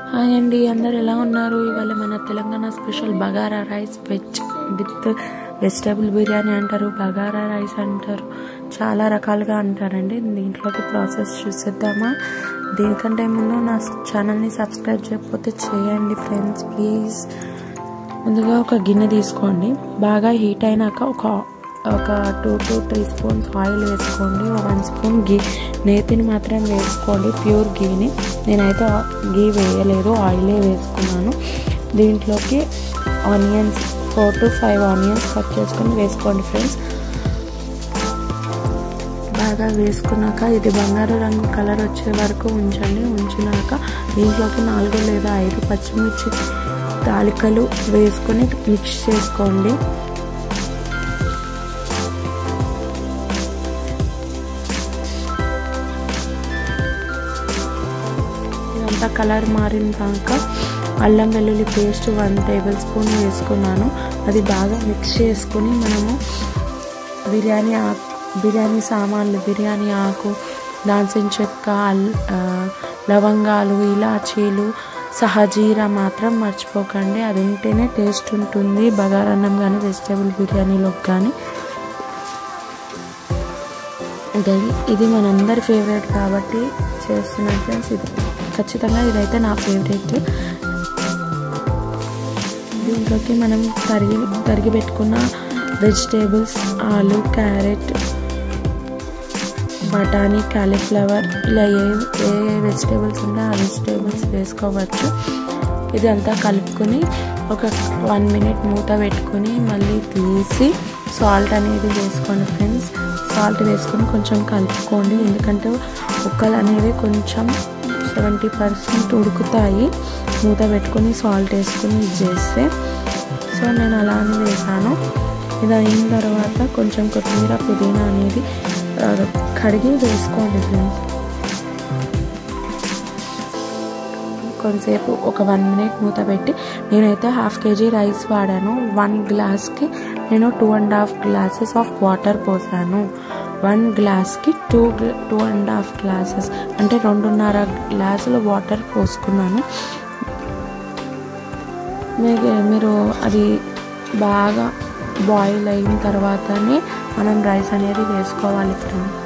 Hi అండి, అందరు ఎలా ఉన్నారు? ఇవాళ మన Telangana special bagara rice with vegetable biryani అంటారు, బగారా రైస్ అంటారు, చాలా రకాలుగా అంటారండి. దీంట్లోకి ప్రాసెస్ చూసేద్దామా? దీనికంటే ముందు నా ఛానల్ని సబ్స్క్రైబ్ చేయకపోతే చేయండి ఫ్రెండ్స్ ప్లీజ్. ముందుగా ఒక గిన్నె తీసుకోండి. బాగా హీట్ అయినాక ఒక 2 to 3 స్పూన్స్ ఆయిల్ వేసుకోండి. 1 స్పూన్ నేతిని మాత్రం వేసుకోండి, ప్యూర్ గీని. నేనైతే గీ వేయలేదు, ఆయిలే వేసుకున్నాను. దీంట్లోకి ఆనియన్స్ 4 to 5 ఆనియన్స్ కట్ చేసుకొని వేసుకోండి ఫ్రెండ్స్. బాగా వేసుకున్నాక ఇది బంగారు రంగు కలర్ వచ్చే వరకు ఉంచండి. ఉంచినాక దీంట్లోకి 4 లేదా 5 పచ్చిమిర్చి తాలికలు వేసుకొని మిక్స్ చేసుకోండి. ఇదంతా కలర్ మారినాక అల్లం వెల్లుల్లి పేస్ట్ 1 టేబుల్ స్పూన్ వేసుకున్నాను. అది బాగా మిక్స్ చేసుకుని మనము బిర్యానీ సామాన్లు, బిర్యానీ ఆకు, దాల్చిన చెక్క, లవంగాలు, ఇలాచీలు, సహజీరా మాత్రం మర్చిపోకండి. అది ఉంటేనే టేస్ట్ ఉంటుంది బగారన్నం కానీ వెజిటేబుల్ బిర్యానీలోకి కానీ. ఇది మనందరి ఫేవరెట్ కాబట్టి చేస్తున్నాను ఫ్రెండ్స్. ఇది ఖచ్చితంగా ఇదైతే నా ఫేవరెట్. దీంట్లోకి మనం తరిగి పెట్టుకున్న వెజిటేబుల్స్, ఆలు, క్యారెట్, బఠానీ, కాలీఫ్లవర్, ఇలా ఏ వెజిటేబుల్స్ ఉంటే ఆ వెజిటేబుల్స్ వేసుకోవచ్చు. ఇదంతా కలుపుకొని ఒక 1 minute మూత పెట్టుకొని మళ్ళీ తీసి సాల్ట్ అనేది వేసుకోండి ఫ్రెండ్స్. సాల్ట్ వేసుకొని కొంచెం కలుపుకోండి, ఎందుకంటే ముక్కలు అనేవి కొంచెం 70% ఉడుకుతాయి. మూత పెట్టుకొని సాల్ట్ వేసుకొని ఇది చేస్తే. సో నేను అలానే వేసాను. ఇది అయిన తర్వాత కొంచెం కొత్తిమీర, పుదీనా అనేది కడిగి వేసుకోండి ఫ్రెండ్స్. కొంతసేపు ఒక 1 minute మూత పెట్టి, నేనైతే 1/2 kg రైస్ వాడాను. 1 గ్లాస్కి నేను 2.5 glasses ఆఫ్ వాటర్ పోసాను. 1 గ్లాస్కి 2.5 glasses అంటే 2.5 గ్లాసుల వాటర్ పోసుకున్నాను. మీరు అది బాగా బాయిల్ అయిన తర్వాతనే మనం రైస్ అనేది వేసుకోవాలి ఫ్రెండ్స్.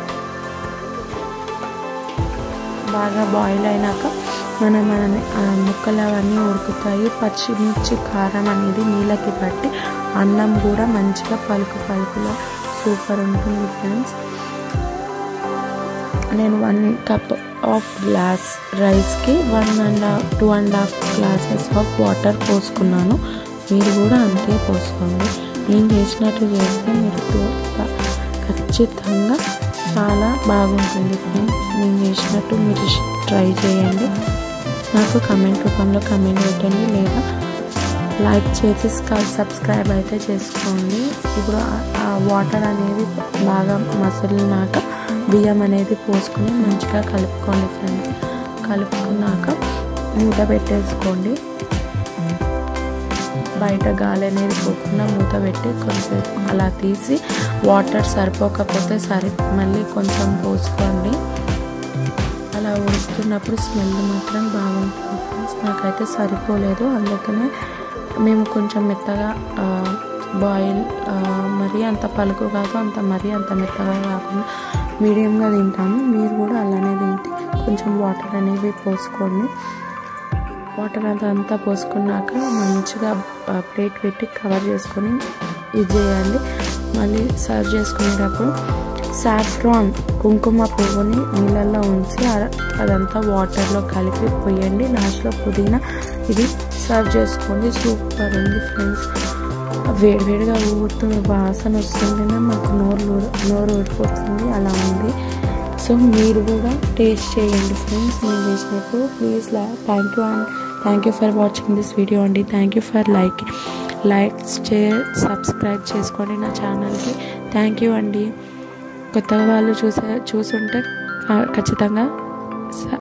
బాగా బాయిల్ అయినాక మన ముక్కలు అవన్నీ ఉడుకుతాయి. పచ్చిమిర్చి కారం అనేది నీళ్ళకి పట్టి అన్నం కూడా మంచిగా పలుకులా సూపర్ ఉంటుంది ఫ్రెండ్స్. నేను 1 cup ఆఫ్ గ్లాస్ రైస్కి 2.5 glasses ఆఫ్ వాటర్ పోసుకున్నాను. మీరు కూడా అంతే పోసుకోండి. నేను చేసినట్టు చేస్తే మీరు ఖచ్చితంగా చాలా బాగుంటుంది ఫ్రెండ్స్. నేను చేసినట్టు మీరు ట్రై చేయండి. నాకు కమెంట్ రూపంలో కమెంట్ పెట్టండి, లేదా లైక్ చేసి సబ్స్క్రైబ్ అయితే చేసుకోండి. ఇప్పుడు ఆ వాటర్ అనేది బాగా మసిలినాక బియ్యం అనేది పోసుకొని మంచిగా కలుపుకోండి ఫ్రెండ్స్. కలుపుకున్నాక మూత పెట్టేసుకోండి. బయట గాలి అనేది పోకుండా మూత పెట్టి కొంచెంసేపు అలా తీసి వాటర్ సరిపోకపోతే మళ్ళీ కొంచెం పోసుకోండి. అలా ఉడుకుతున్నప్పుడు స్మెల్ మాత్రం బాగుంటుంది ఫ్రెండ్స్. నాకైతే సరిపోలేదు, అందుకనే మేము కొంచెం మెత్తగా బాయిల్, మరీ అంత పలుకు కాదు, మరీ అంత మెత్తగా కాకుండా మీడియంగా తింటాము. మీరు కూడా అలానే తింటే కొంచెం వాటర్ అనేవి పోసుకోండి. వాటర్ అంతా పోసుకున్నాక మంచిగా ప్లేట్ పెట్టి కవర్ చేసుకొని ఇది చేయండి. మళ్ళీ సర్వ్ చేసుకునేటప్పుడు సాఫ్రాన్ కుంకుమ పువ్వుని నీళ్ళల్లో ఉంచి అదంతా వాటర్లో కలిపి పోయండి. లాస్ట్లో పుదీనా ఇది సర్వ్ చేసుకోండి. సూపర్ ఉంది ఫ్రెండ్స్. వేడివేడిగా ఊరుతుంది, వాసన వస్తుంటేనే మాకు నోరు ఊడిపోతుంది, అలా ఉంది. సో మీరు కూడా టేస్ట్ చేయండి ఫ్రెండ్స్ నేను చేసినప్పుడు. Please thank you for watching this video అండి. Thank you for like share subscribe చేసుకోండి నా ఛానల్కి. థ్యాంక్ యూ అండి. కొత్తగా వాళ్ళు చూసుంటే ఖచ్చితంగా